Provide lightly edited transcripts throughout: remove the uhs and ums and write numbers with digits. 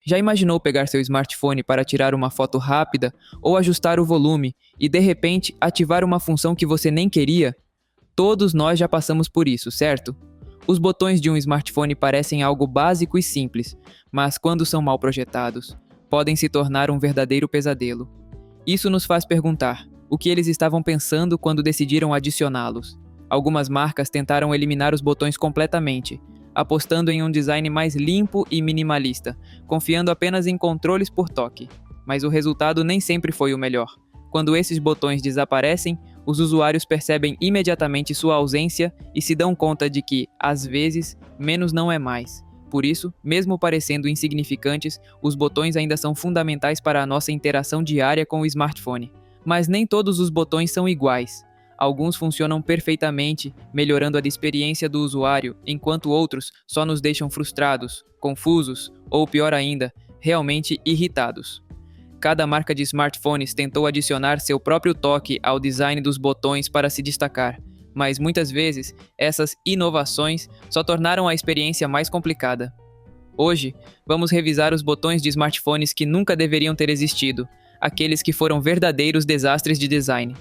Já imaginou pegar seu smartphone para tirar uma foto rápida ou ajustar o volume e de repente ativar uma função que você nem queria? Todos nós já passamos por isso, certo? Os botões de um smartphone parecem algo básico e simples, mas quando são mal projetados, podem se tornar um verdadeiro pesadelo. Isso nos faz perguntar: o que eles estavam pensando quando decidiram adicioná-los? Algumas marcas tentaram eliminar os botões completamente, apostando em um design mais limpo e minimalista, confiando apenas em controles por toque. Mas o resultado nem sempre foi o melhor. Quando esses botões desaparecem, os usuários percebem imediatamente sua ausência e se dão conta de que, às vezes, menos não é mais. Por isso, mesmo parecendo insignificantes, os botões ainda são fundamentais para a nossa interação diária com o smartphone. Mas nem todos os botões são iguais. Alguns funcionam perfeitamente, melhorando a experiência do usuário, enquanto outros só nos deixam frustrados, confusos ou, pior ainda, realmente irritados. Cada marca de smartphones tentou adicionar seu próprio toque ao design dos botões para se destacar, mas muitas vezes essas inovações só tornaram a experiência mais complicada. Hoje, vamos revisar os botões de smartphones que nunca deveriam ter existido, aqueles que foram verdadeiros desastres de design.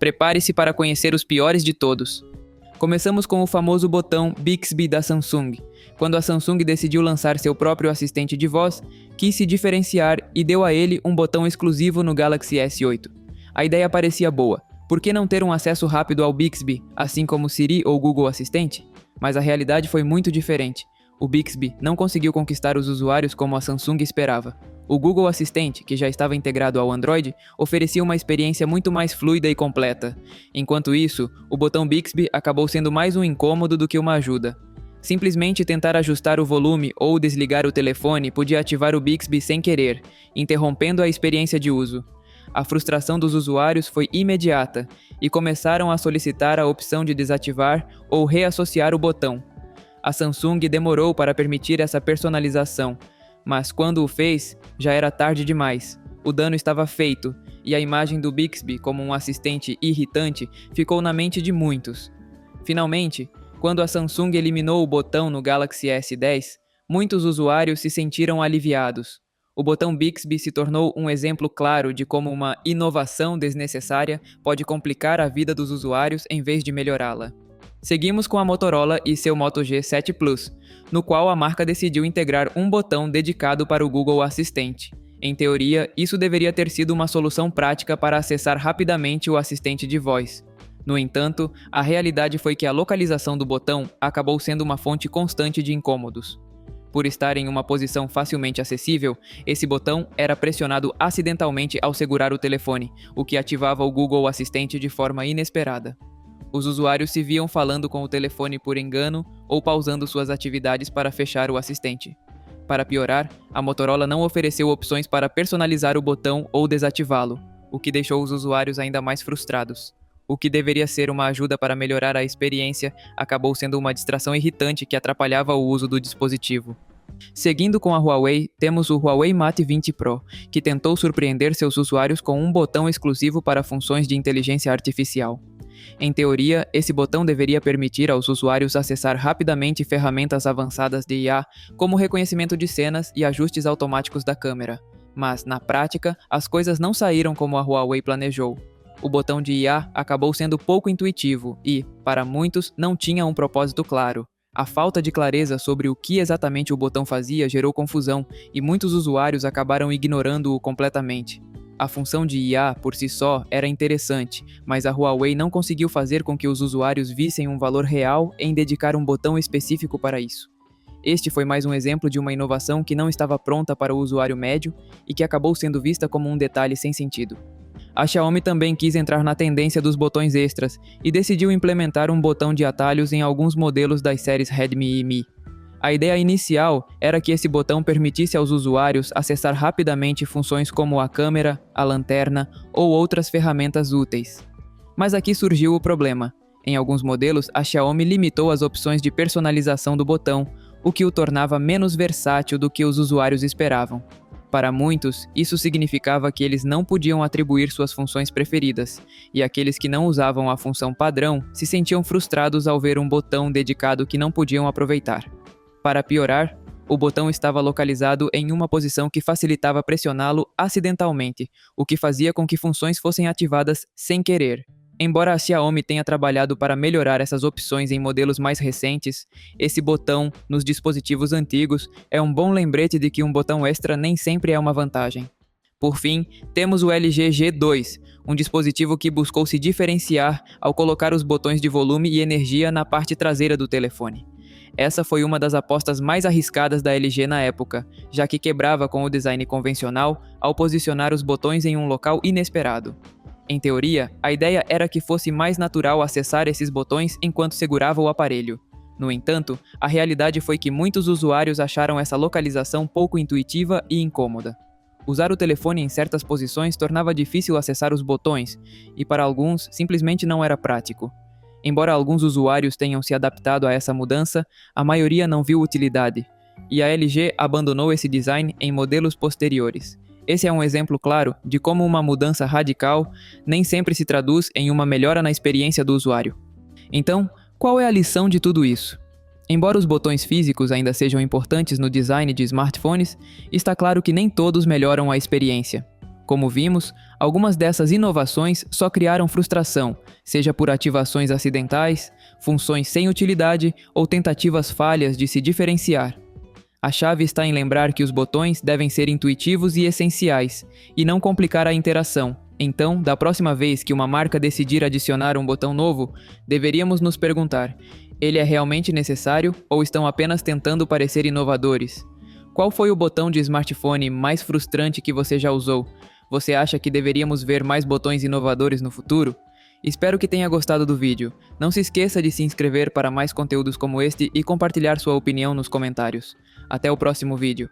Prepare-se para conhecer os piores de todos. Começamos com o famoso botão Bixby da Samsung. Quando a Samsung decidiu lançar seu próprio assistente de voz, quis se diferenciar e deu a ele um botão exclusivo no Galaxy S8. A ideia parecia boa. Por que não ter um acesso rápido ao Bixby, assim como Siri ou Google Assistente? Mas a realidade foi muito diferente. O Bixby não conseguiu conquistar os usuários como a Samsung esperava. O Google Assistente, que já estava integrado ao Android, oferecia uma experiência muito mais fluida e completa. Enquanto isso, o botão Bixby acabou sendo mais um incômodo do que uma ajuda. Simplesmente tentar ajustar o volume ou desligar o telefone podia ativar o Bixby sem querer, interrompendo a experiência de uso. A frustração dos usuários foi imediata e começaram a solicitar a opção de desativar ou reassociar o botão. A Samsung demorou para permitir essa personalização, mas quando o fez, já era tarde demais. O dano estava feito, e a imagem do Bixby como um assistente irritante ficou na mente de muitos. Finalmente, quando a Samsung eliminou o botão no Galaxy S10, muitos usuários se sentiram aliviados. O botão Bixby se tornou um exemplo claro de como uma inovação desnecessária pode complicar a vida dos usuários em vez de melhorá-la. Seguimos com a Motorola e seu Moto G7 Plus, no qual a marca decidiu integrar um botão dedicado para o Google Assistente. Em teoria, isso deveria ter sido uma solução prática para acessar rapidamente o assistente de voz. No entanto, a realidade foi que a localização do botão acabou sendo uma fonte constante de incômodos. Por estar em uma posição facilmente acessível, esse botão era pressionado acidentalmente ao segurar o telefone, o que ativava o Google Assistente de forma inesperada. Os usuários se viam falando com o telefone por engano ou pausando suas atividades para fechar o assistente. Para piorar, a Motorola não ofereceu opções para personalizar o botão ou desativá-lo, o que deixou os usuários ainda mais frustrados. O que deveria ser uma ajuda para melhorar a experiência acabou sendo uma distração irritante que atrapalhava o uso do dispositivo. Seguindo com a Huawei, temos o Huawei Mate 20 Pro, que tentou surpreender seus usuários com um botão exclusivo para funções de inteligência artificial. Em teoria, esse botão deveria permitir aos usuários acessar rapidamente ferramentas avançadas de IA, como reconhecimento de cenas e ajustes automáticos da câmera. Mas, na prática, as coisas não saíram como a Huawei planejou. O botão de IA acabou sendo pouco intuitivo e, para muitos, não tinha um propósito claro. A falta de clareza sobre o que exatamente o botão fazia gerou confusão e muitos usuários acabaram ignorando-o completamente. A função de IA, por si só, era interessante, mas a Huawei não conseguiu fazer com que os usuários vissem um valor real em dedicar um botão específico para isso. Este foi mais um exemplo de uma inovação que não estava pronta para o usuário médio e que acabou sendo vista como um detalhe sem sentido. A Xiaomi também quis entrar na tendência dos botões extras e decidiu implementar um botão de atalhos em alguns modelos das séries Redmi e Mi. A ideia inicial era que esse botão permitisse aos usuários acessar rapidamente funções como a câmera, a lanterna ou outras ferramentas úteis. Mas aqui surgiu o problema. Em alguns modelos, a Xiaomi limitou as opções de personalização do botão, o que o tornava menos versátil do que os usuários esperavam. Para muitos, isso significava que eles não podiam atribuir suas funções preferidas, e aqueles que não usavam a função padrão se sentiam frustrados ao ver um botão dedicado que não podiam aproveitar. Para piorar, O botão estava localizado em uma posição que facilitava pressioná-lo acidentalmente, o que fazia com que funções fossem ativadas sem querer. Embora a Xiaomi tenha trabalhado para melhorar essas opções em modelos mais recentes, esse botão, nos dispositivos antigos, é um bom lembrete de que um botão extra nem sempre é uma vantagem. Por fim, temos o LG G2, um dispositivo que buscou se diferenciar ao colocar os botões de volume e energia na parte traseira do telefone. Essa foi uma das apostas mais arriscadas da LG na época, já que quebrava com o design convencional ao posicionar os botões em um local inesperado. Em teoria, a ideia era que fosse mais natural acessar esses botões enquanto segurava o aparelho. No entanto, a realidade foi que muitos usuários acharam essa localização pouco intuitiva e incômoda. Usar o telefone em certas posições tornava difícil acessar os botões, e para alguns simplesmente não era prático. Embora alguns usuários tenham se adaptado a essa mudança, a maioria não viu utilidade, e a LG abandonou esse design em modelos posteriores. Esse é um exemplo claro de como uma mudança radical nem sempre se traduz em uma melhora na experiência do usuário. Então, qual é a lição de tudo isso? Embora os botões físicos ainda sejam importantes no design de smartphones, está claro que nem todos melhoram a experiência. Como vimos, algumas dessas inovações só criaram frustração, seja por ativações acidentais, funções sem utilidade ou tentativas falhas de se diferenciar. A chave está em lembrar que os botões devem ser intuitivos e essenciais, e não complicar a interação. Então, da próxima vez que uma marca decidir adicionar um botão novo, deveríamos nos perguntar: ele é realmente necessário ou estão apenas tentando parecer inovadores? Qual foi o botão de smartphone mais frustrante que você já usou? Você acha que deveríamos ver mais botões inovadores no futuro? Espero que tenha gostado do vídeo. Não se esqueça de se inscrever para mais conteúdos como este e compartilhar sua opinião nos comentários. Até o próximo vídeo.